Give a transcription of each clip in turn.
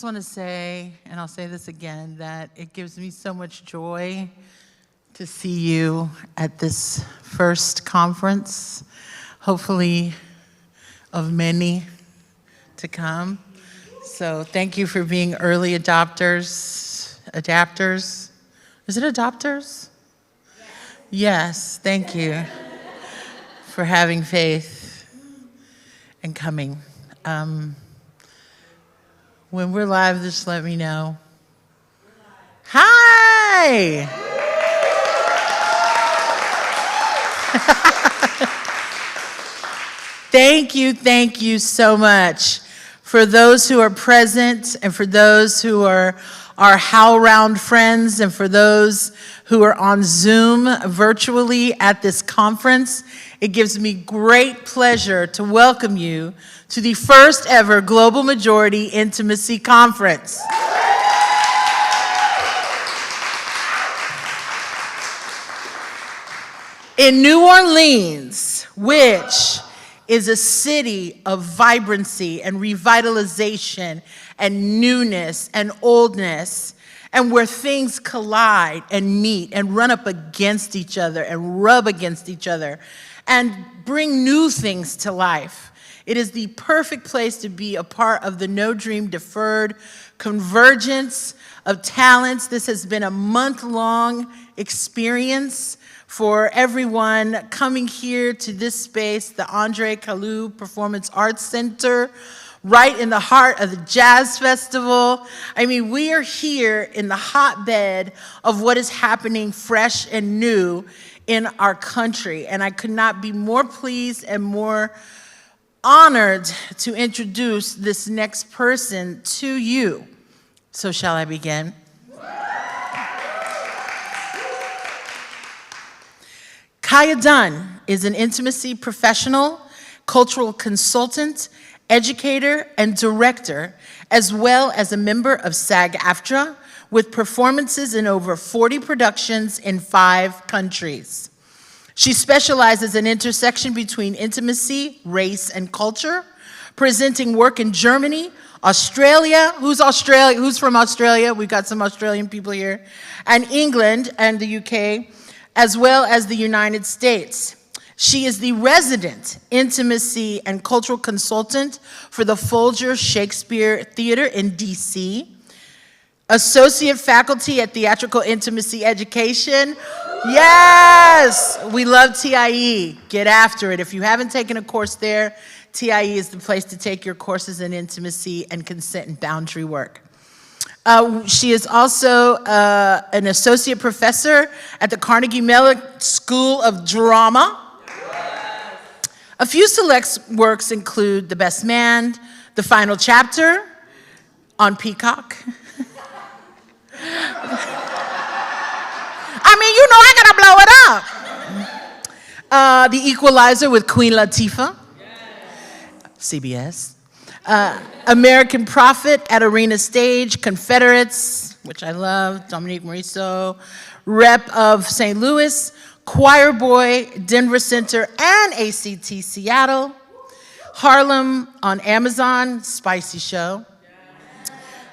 just want to say, and I'll say this again, that it gives me so much joy to see you at this first conference, hopefully of many to come. So thank you for being early adopters. Is it adopters? Yes, thank you for having faith and coming. When we're live, just let me know. Hi! Thank you so much. For those who are present and for those who are our HowlRound friends and for those who are on Zoom virtually at this conference, it gives me great pleasure to welcome you to the first ever Global Majority Intimacy Conference. In New Orleans, which is a city of vibrancy and revitalization and newness and oldness, and where things collide and meet and run up against each other and rub against each other and bring new things to life. It is the perfect place to be a part of the No Dream Deferred convergence of talents. This has been a month-long experience for everyone coming here to this space, the Andre Kalu Performance Arts Center, right in the heart of the Jazz Festival. I mean, we are here in the hotbed of what is happening fresh and new in our country. And I could not be more pleased and more honored to introduce this next person to you. So shall I begin? Kaja Dunn is an intimacy professional, cultural consultant, educator, and director, as well as a member of SAG-AFTRA, with performances in over 40 productions in 5 countries. She specializes in intersection between intimacy, race, and culture, presenting work in Germany, Australia, who's from Australia? We've got some Australian people here, and England and the UK, as well as the United States. She is the resident intimacy and cultural consultant for the Folger Shakespeare Theatre in DC, associate faculty at Theatrical Intimacy Education. Yes, we love TIE. Get after it. If you haven't taken a course there, TIE is the place to take your courses in intimacy and consent and boundary work. She is also an associate professor at the Carnegie Mellon School of Drama. A few select works include The Best Man, The Final Chapter on Peacock. I mean, you know I gotta blow it up. The Equalizer with Queen Latifah. CBS. American Prophet at Arena Stage, Confederates, which I love, Dominique Morisseau, Rep of St. Louis, Choir Boy, Denver Center, and ACT Seattle, Harlem on Amazon, Spicy Show,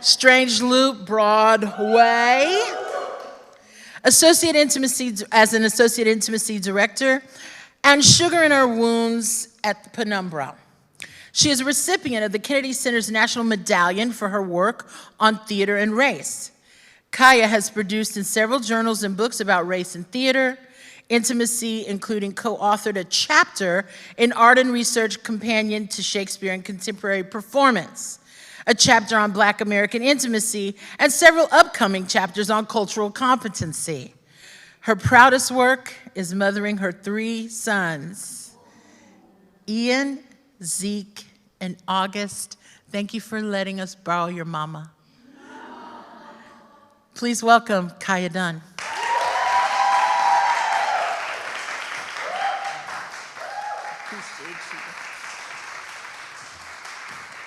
Strange Loop, Broadway, as an Associate Intimacy Director, and Sugar in Her Wounds at the Penumbra. She is a recipient of the Kennedy Center's National Medallion for her work on theater and race. Kaja has produced in several journals and books about race and theater, intimacy, including co-authored a chapter in Art and Research Companion to Shakespeare and Contemporary Performance, a chapter on Black American intimacy, and several upcoming chapters on cultural competency. Her proudest work is mothering her 3 sons, Ian, Zeke, and August. Thank you for letting us borrow your mama. Please welcome Kaja Dunn.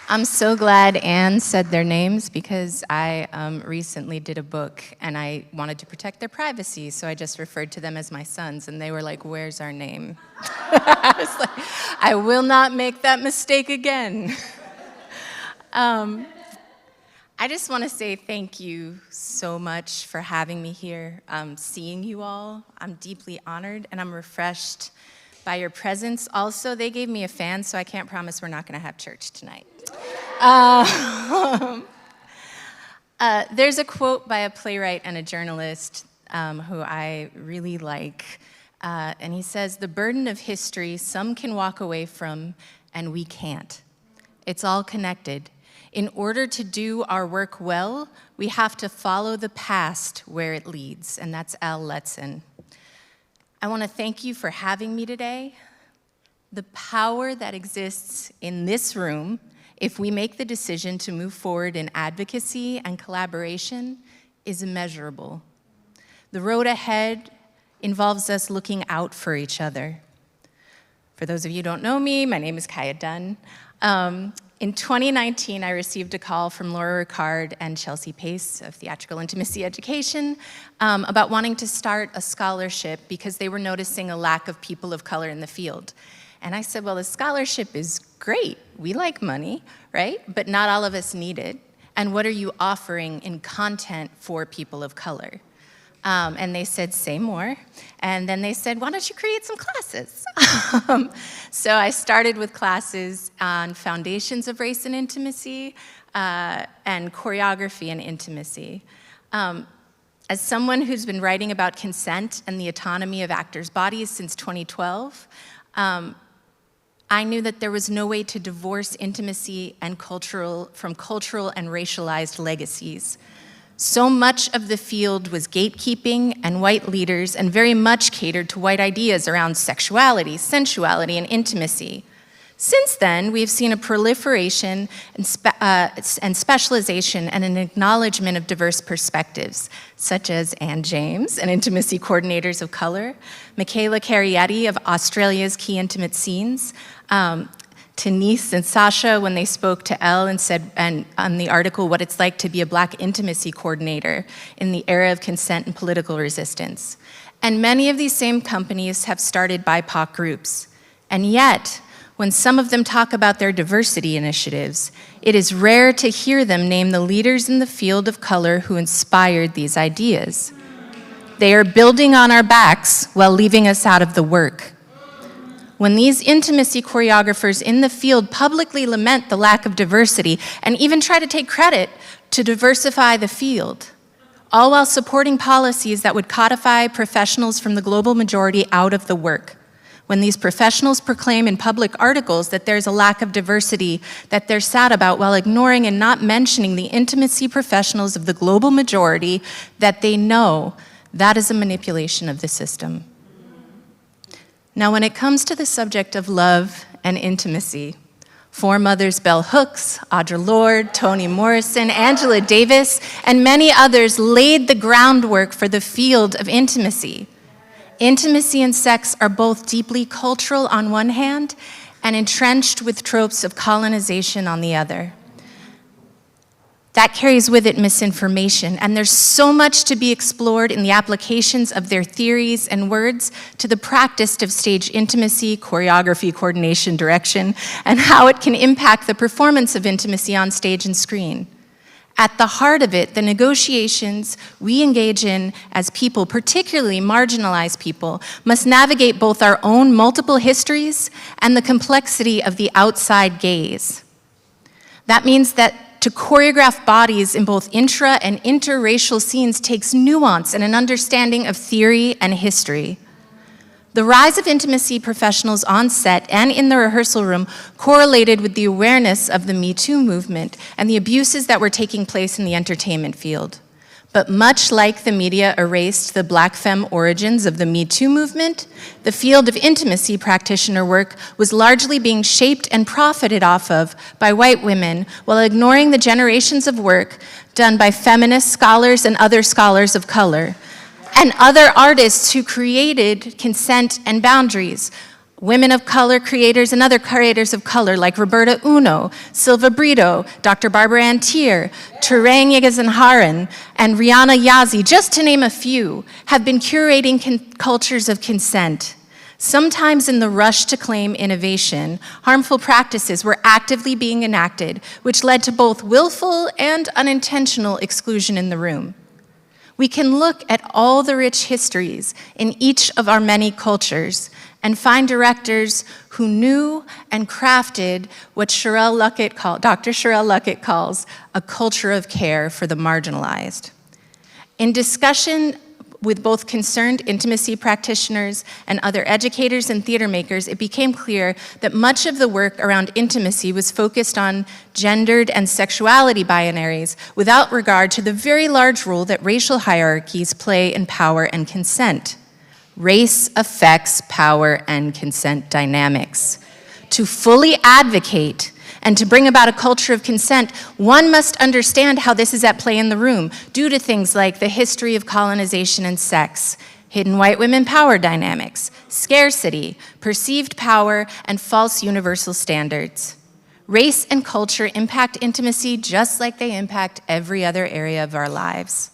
I'm so glad Anne said their names because I recently did a book and I wanted to protect their privacy, so I just referred to them as my sons, and they were like, "Where's our name?" I was like, I will not make that mistake again. I I just want to say thank you so much for having me here, seeing you all. I'm deeply honored and I'm refreshed by your presence. Also, they gave me a fan, so I can't promise we're not going to have church tonight. There's a quote by a playwright and a journalist who I really like, and he says, "The burden of history some can walk away from and we can't. It's all connected. In order to do our work well, we have to follow the past where it leads," and that's Al Letson. I want to thank you for having me today. The power that exists in this room, if we make the decision to move forward in advocacy and collaboration, is immeasurable. The road ahead involves us looking out for each other. For those of you who don't know me, my name is Kaja Dunn. In 2019, I received a call from Laura Ricard and Chelsea Pace of Theatrical Intimacy Education about wanting to start a scholarship because they were noticing a lack of people of color in the field. And I said, well, the scholarship is great. We like money, right? But not all of us need it. And what are you offering in content for people of color? And they said, say more. And then they said, why don't you create some classes? So I started with classes on foundations of race and intimacy and choreography and intimacy. As someone who's been writing about consent and the autonomy of actors' bodies since 2012, I knew that there was no way to divorce intimacy and from cultural and racialized legacies. So much of the field was gatekeeping and white leaders and very much catered to white ideas around sexuality, sensuality, and intimacy. Since then, we've seen a proliferation and specialization and an acknowledgement of diverse perspectives, such as Anne James, an intimacy coordinators of color, Michaela Carrietti of Australia's Key Intimate Scenes, Denise and Sasha when they spoke to Elle and said, and on the article, what it's like to be a Black intimacy coordinator in the era of consent and political resistance. And many of these same companies have started BIPOC groups. And yet, when some of them talk about their diversity initiatives, it is rare to hear them name the leaders in the field of color who inspired these ideas. They are building on our backs while leaving us out of the work. When these intimacy choreographers in the field publicly lament the lack of diversity and even try to take credit to diversify the field, all while supporting policies that would codify professionals from the global majority out of the work. When these professionals proclaim in public articles that there's a lack of diversity that they're sad about while ignoring and not mentioning the intimacy professionals of the global majority that they know, that is a manipulation of the system. Now, when it comes to the subject of love and intimacy, four mothers, Bell Hooks, Audre Lorde, Toni Morrison, Angela Davis, and many others laid the groundwork for the field of intimacy. Intimacy and sex are both deeply cultural on one hand and entrenched with tropes of colonization on the other. That carries with it misinformation, and there's so much to be explored in the applications of their theories and words to the practice of stage intimacy, choreography, coordination, direction, and how it can impact the performance of intimacy on stage and screen. At the heart of it, the negotiations we engage in as people, particularly marginalized people, must navigate both our own multiple histories and the complexity of the outside gaze. That means that to choreograph bodies in both intra- and interracial scenes takes nuance and an understanding of theory and history. The rise of intimacy professionals on set and in the rehearsal room correlated with the awareness of the Me Too movement and the abuses that were taking place in the entertainment field. But much like the media erased the Black femme origins of the Me Too movement, the field of intimacy practitioner work was largely being shaped and profited off of by white women while ignoring the generations of work done by feminist scholars and other scholars of color, and other artists who created consent and boundaries. Women of color creators and other creators of color like Roberta Uno, Silva Brito, Dr. Barbara Ann Tier, Turang Yegizanharan, and Rihanna Yazzie, just to name a few, have been curating cultures of consent. Sometimes in the rush to claim innovation, harmful practices were actively being enacted, which led to both willful and unintentional exclusion in the room. We can look at all the rich histories in each of our many cultures and find directors who knew and crafted what Dr. Sherelle Luckett calls a culture of care for the marginalized. In discussion with both concerned intimacy practitioners and other educators and theater makers, it became clear that much of the work around intimacy was focused on gendered and sexuality binaries without regard to the very large role that racial hierarchies play in power and consent. Race affects power and consent dynamics. To fully advocate and to bring about a culture of consent, one must understand how this is at play in the room due to things like the history of colonization and sex, hidden white women power dynamics, scarcity, perceived power, and false universal standards. Race and culture impact intimacy just like they impact every other area of our lives.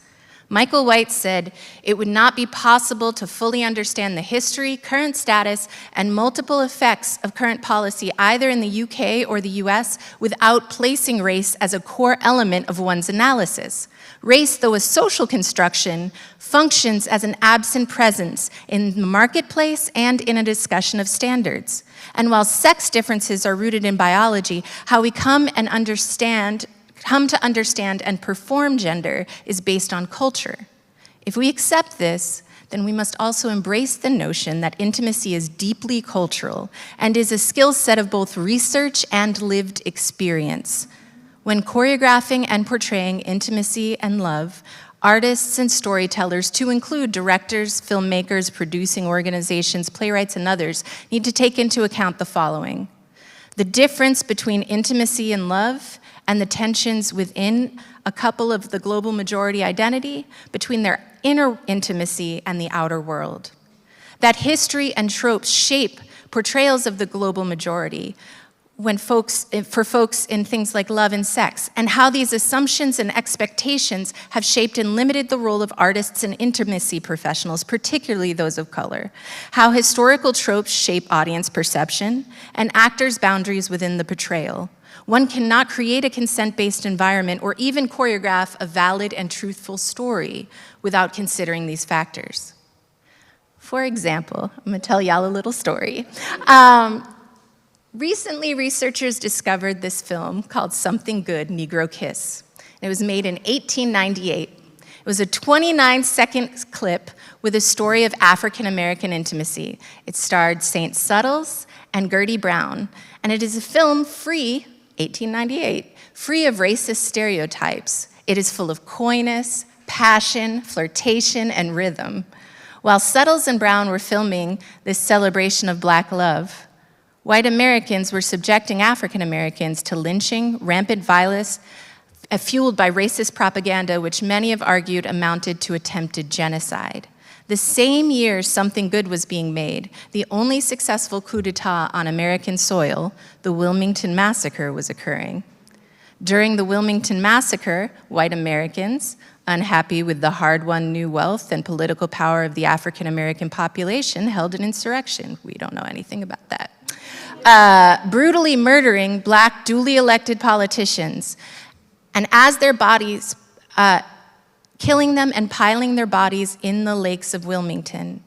Michael White said, "It would not be possible to fully understand the history, current status, and multiple effects of current policy either in the UK or the US without placing race as a core element of one's analysis. Race, though a social construction, functions as an absent presence in the marketplace and in a discussion of standards. And while sex differences are rooted in biology, how we come to understand and perform gender is based on culture. If we accept this, then we must also embrace the notion that intimacy is deeply cultural and is a skill set of both research and lived experience. When choreographing and portraying intimacy and love, artists and storytellers, to include directors, filmmakers, producing organizations, playwrights, and others, need to take into account the following: the difference between intimacy and love, and the tensions within a couple of the global majority identity between their inner intimacy and the outer world. That history and tropes shape portrayals of the global majority for folks in things like love and sex, and how these assumptions and expectations have shaped and limited the role of artists and intimacy professionals, particularly those of color. How historical tropes shape audience perception and actors' boundaries within the portrayal. One cannot create a consent-based environment or even choreograph a valid and truthful story without considering these factors. For example, I'm gonna tell y'all a little story. Recently, researchers discovered this film called Something Good, Negro Kiss. It was made in 1898. It was a 29-second clip with a story of African-American intimacy. It starred Saint Suttles and Gertie Brown, and it is a film free, 1898, free of racist stereotypes. It is full of coyness, passion, flirtation, and rhythm. While Suttles and Brown were filming this celebration of Black love, white Americans were subjecting African Americans to lynching, rampant violence, fueled by racist propaganda, which many have argued amounted to attempted genocide. The same year Something Good was being made, the only successful coup d'etat on American soil, the Wilmington Massacre, was occurring. During the Wilmington Massacre, white Americans, unhappy with the hard-won new wealth and political power of the African American population, held an insurrection. We don't know anything about that. Brutally murdering Black duly elected politicians, and as their bodies, killing them and piling their bodies in the lakes of Wilmington.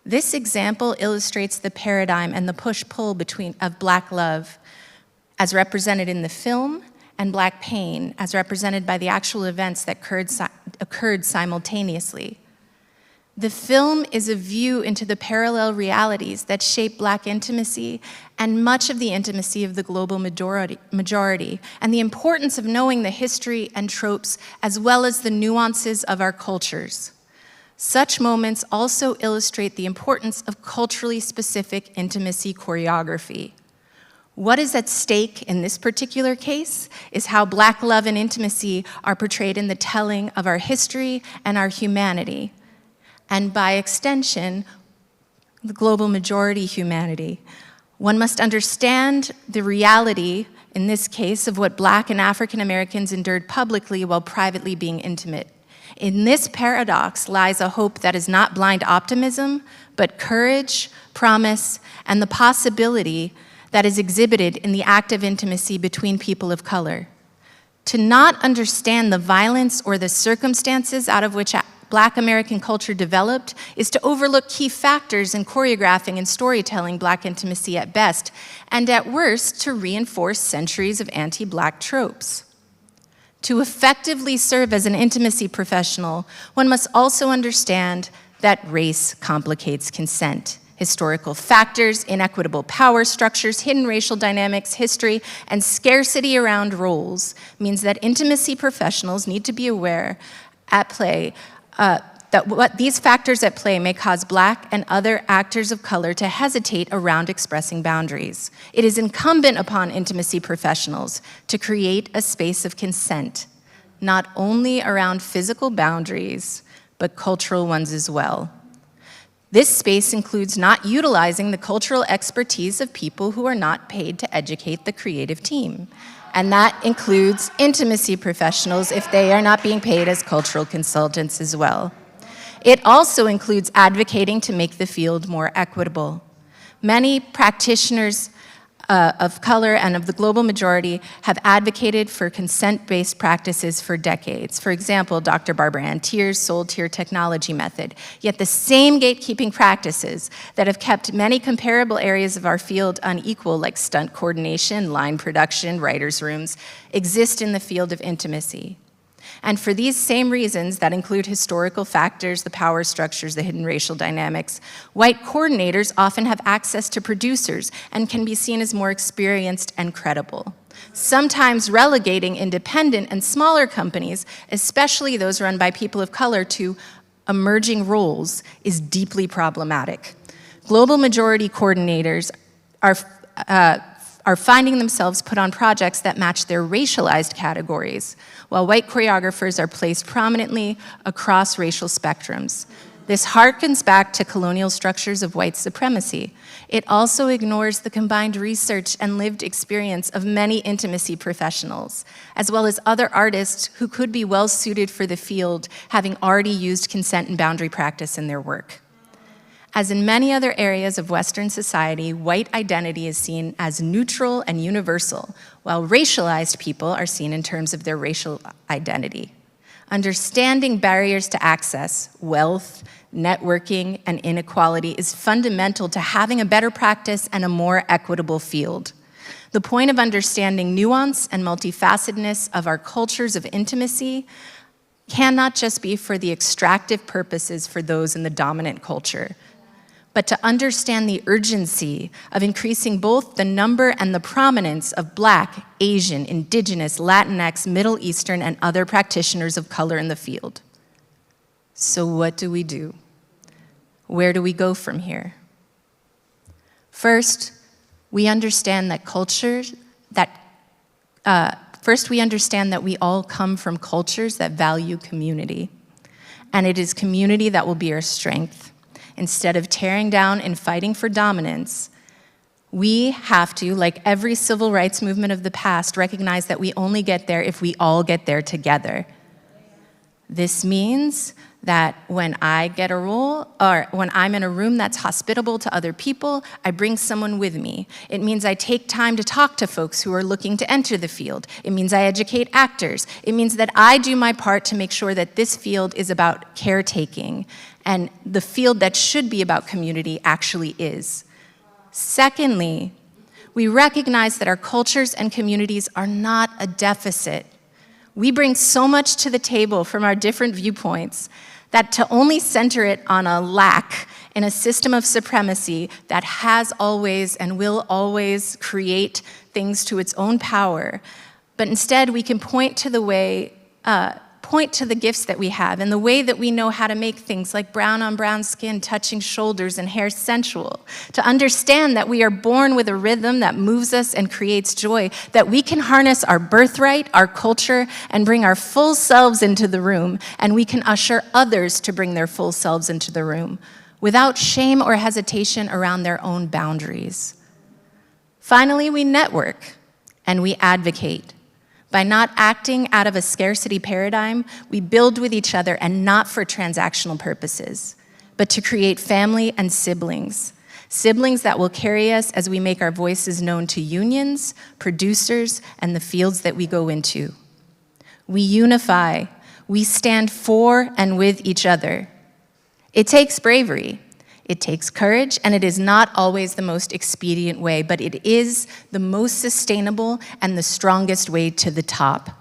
This example illustrates the paradigm and the push-pull of Black love as represented in the film, and Black pain as represented by the actual events that occurred simultaneously. The film is a view into the parallel realities that shape Black intimacy and much of the intimacy of the global majority, and the importance of knowing the history and tropes as well as the nuances of our cultures. Such moments also illustrate the importance of culturally specific intimacy choreography. What is at stake in this particular case is how Black love and intimacy are portrayed in the telling of our history and our humanity, and by extension, the global majority humanity. One must understand the reality, in this case, of what Black and African Americans endured publicly while privately being intimate. In this paradox lies a hope that is not blind optimism, but courage, promise, and the possibility that is exhibited in the act of intimacy between people of color. To not understand the violence or the circumstances out of which Black American culture developed is to overlook key factors in choreographing and storytelling Black intimacy at best, and at worst, to reinforce centuries of anti-Black tropes. To effectively serve as an intimacy professional, one must also understand that race complicates consent. Historical factors, inequitable power structures, hidden racial dynamics, history, and scarcity around roles means that intimacy professionals need to be aware that what these factors at play may cause Black and other actors of color to hesitate around expressing boundaries. It is incumbent upon intimacy professionals to create a space of consent, not only around physical boundaries, but cultural ones as well. This space includes not utilizing the cultural expertise of people who are not paid to educate the creative team. And that includes intimacy professionals if they are not being paid as cultural consultants as well. It also includes advocating to make the field more equitable. Many practitioners of color and of the global majority have advocated for consent-based practices for decades. For example, Dr. Barbara Ann Teer's soul-tier technology method. Yet the same gatekeeping practices that have kept many comparable areas of our field unequal, like stunt coordination, line production, writers' rooms, exist in the field of intimacy. And for these same reasons that include historical factors, the power structures, the hidden racial dynamics, white coordinators often have access to producers and can be seen as more experienced and credible. Sometimes relegating independent and smaller companies, especially those run by people of color, to emerging roles is deeply problematic. Global majority coordinators are finding themselves put on projects that match their racialized categories, while white choreographers are placed prominently across racial spectrums. This harkens back to colonial structures of white supremacy. It also ignores the combined research and lived experience of many intimacy professionals, as well as other artists who could be well suited for the field, having already used consent and boundary practice in their work. As in many other areas of Western society, white identity is seen as neutral and universal, while racialized people are seen in terms of their racial identity. Understanding barriers to access, wealth, networking, and inequality is fundamental to having a better practice and a more equitable field. The point of understanding nuance and multifacetedness of our cultures of intimacy cannot just be for the extractive purposes for those in the dominant culture, but to understand the urgency of increasing both the number and the prominence of Black, Asian, Indigenous, Latinx, Middle Eastern, and other practitioners of color in the field. So what do we do? Where do we go from here? First, we understand that we all come from cultures that value community, and it is community that will be our strength. Instead of tearing down and fighting for dominance, we have to, like every civil rights movement of the past, recognize that we only get there if we all get there together. This means that when I get a role, or when I'm in a room that's hospitable to other people, I bring someone with me. It means I take time to talk to folks who are looking to enter the field. It means I educate actors. It means that I do my part to make sure that this field is about caretaking, and the field that should be about community actually is. Secondly, we recognize that our cultures and communities are not a deficit. We bring so much to the table from our different viewpoints that to only center it on a lack in a system of supremacy that has always and will always create things to its own power, but instead we can point to the gifts that we have and the way that we know how to make things like brown on brown skin, touching shoulders, and hair sensual. To understand that we are born with a rhythm that moves us and creates joy, that we can harness our birthright, our culture, and bring our full selves into the room, and we can usher others to bring their full selves into the room without shame or hesitation around their own boundaries. Finally, we network and we advocate. By not acting out of a scarcity paradigm, we build with each other and not for transactional purposes, but to create family and siblings. Siblings that will carry us as we make our voices known to unions, producers, and the fields that we go into. We unify, we stand for and with each other. It takes bravery, it takes courage, and it is not always the most expedient way, but it is the most sustainable and the strongest way to the top.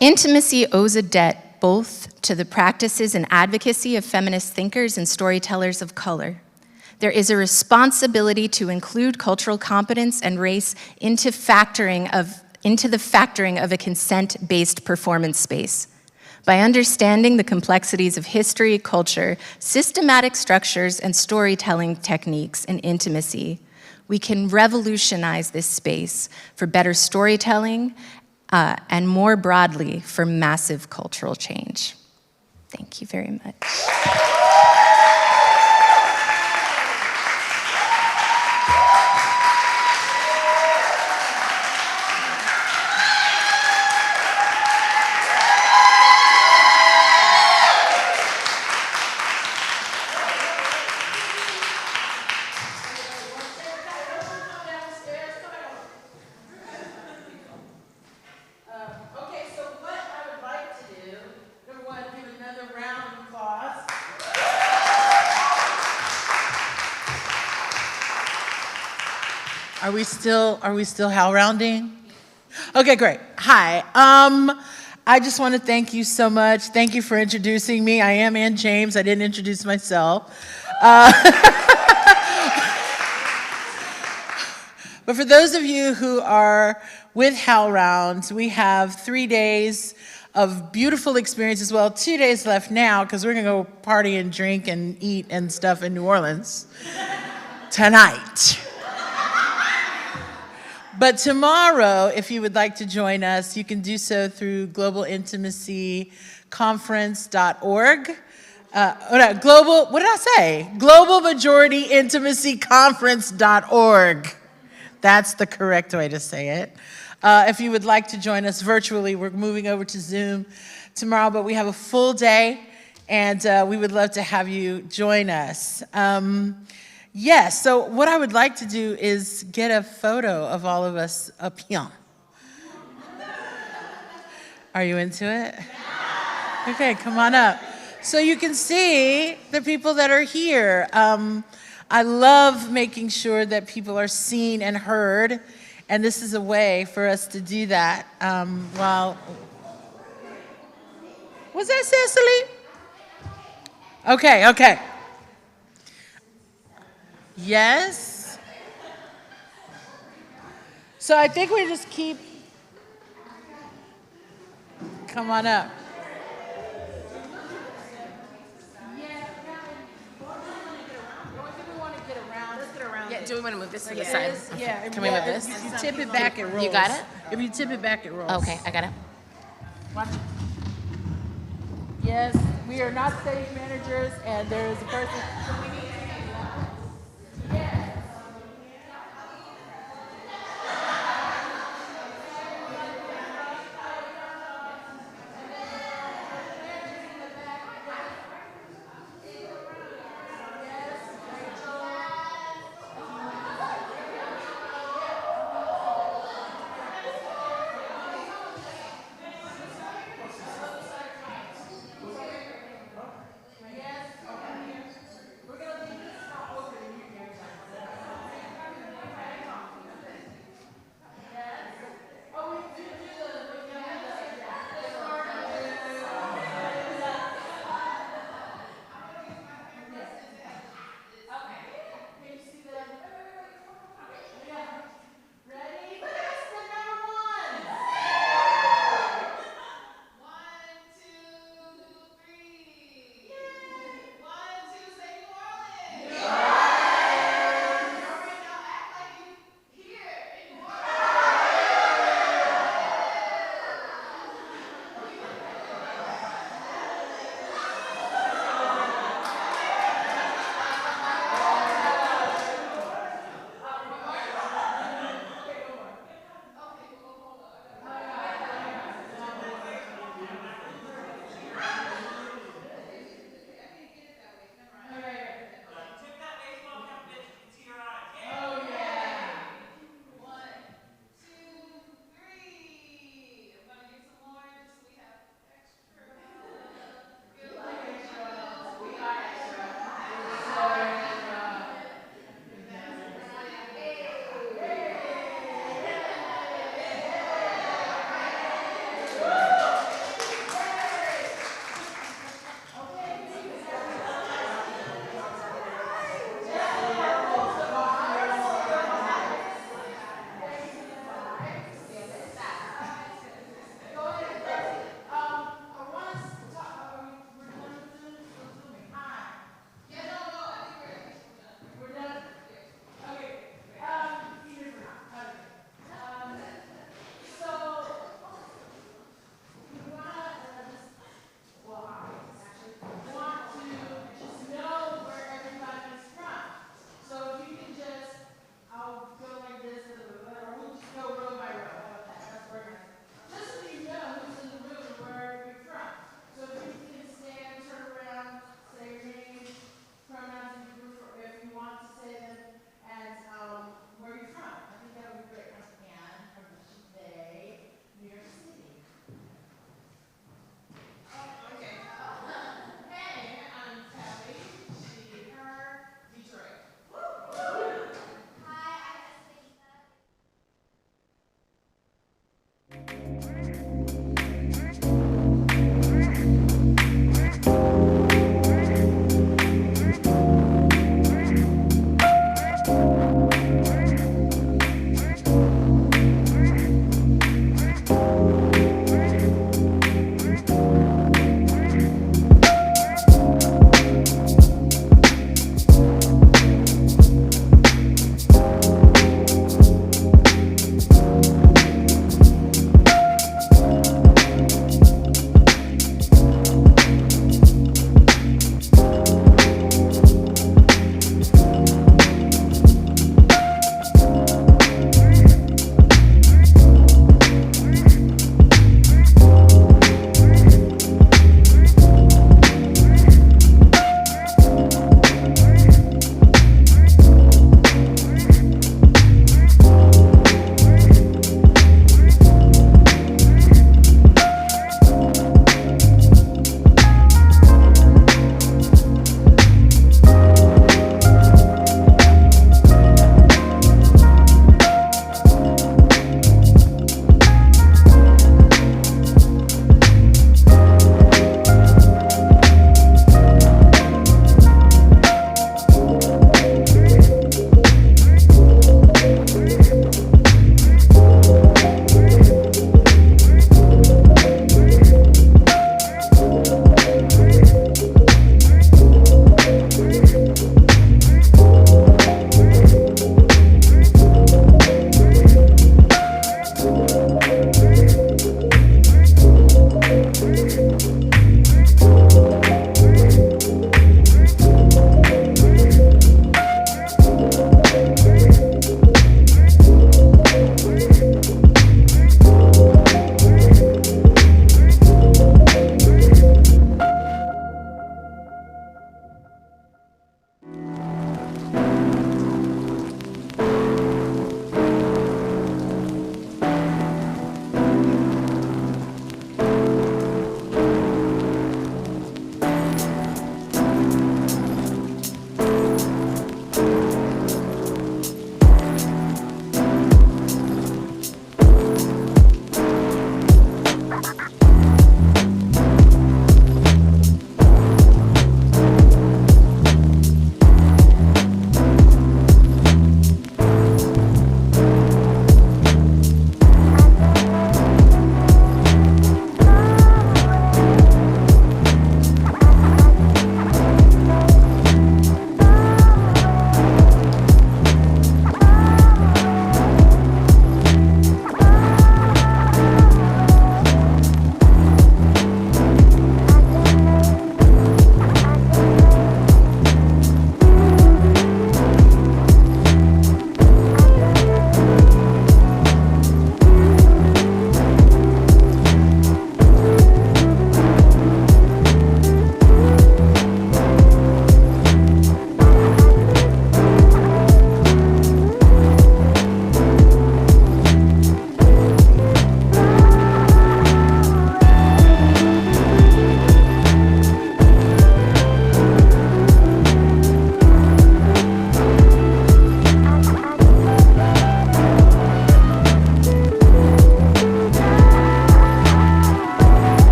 Intimacy owes a debt both to the practices and advocacy of feminist thinkers and storytellers of color. There is a responsibility to include cultural competence and race into the factoring of a consent-based performance space. By understanding the complexities of history, culture, systematic structures, and storytelling techniques in intimacy, we can revolutionize this space for better storytelling and more broadly for massive cultural change. Thank you very much. Are we still HowlRounding? Okay, great. Hi. I just want to thank you so much. Thank you for introducing me. I am Ann James. I didn't introduce myself. But for those of you who are with HowlRound, we have 3 days of beautiful experiences. Well, 2 days left now because we're going to go party and drink and eat and stuff in New Orleans tonight. But tomorrow, if you would like to join us, you can do so through globalintimacyconference.org. What did I say? globalmajorityintimacyconference.org. That's the correct way to say it. If you would like to join us virtually, we're moving over to Zoom tomorrow, but we have a full day, and we would love to have you join us. Yes, so what I would like to do is get a photo of all of us up here. Are you into it? Okay, come on up. So you can see the people that are here. I love making sure that people are seen and heard, and this is a way for us to do that. Was that Cecily? Okay. Yes. So I think we just keep, come on up. Yeah, do we want to move this to the side? Yeah. Can we move this? If you tip it back, it rolls. You got it? If you tip it back, it rolls. Okay, I got it. Watch it. Yes, we are not stage managers, and there is a person.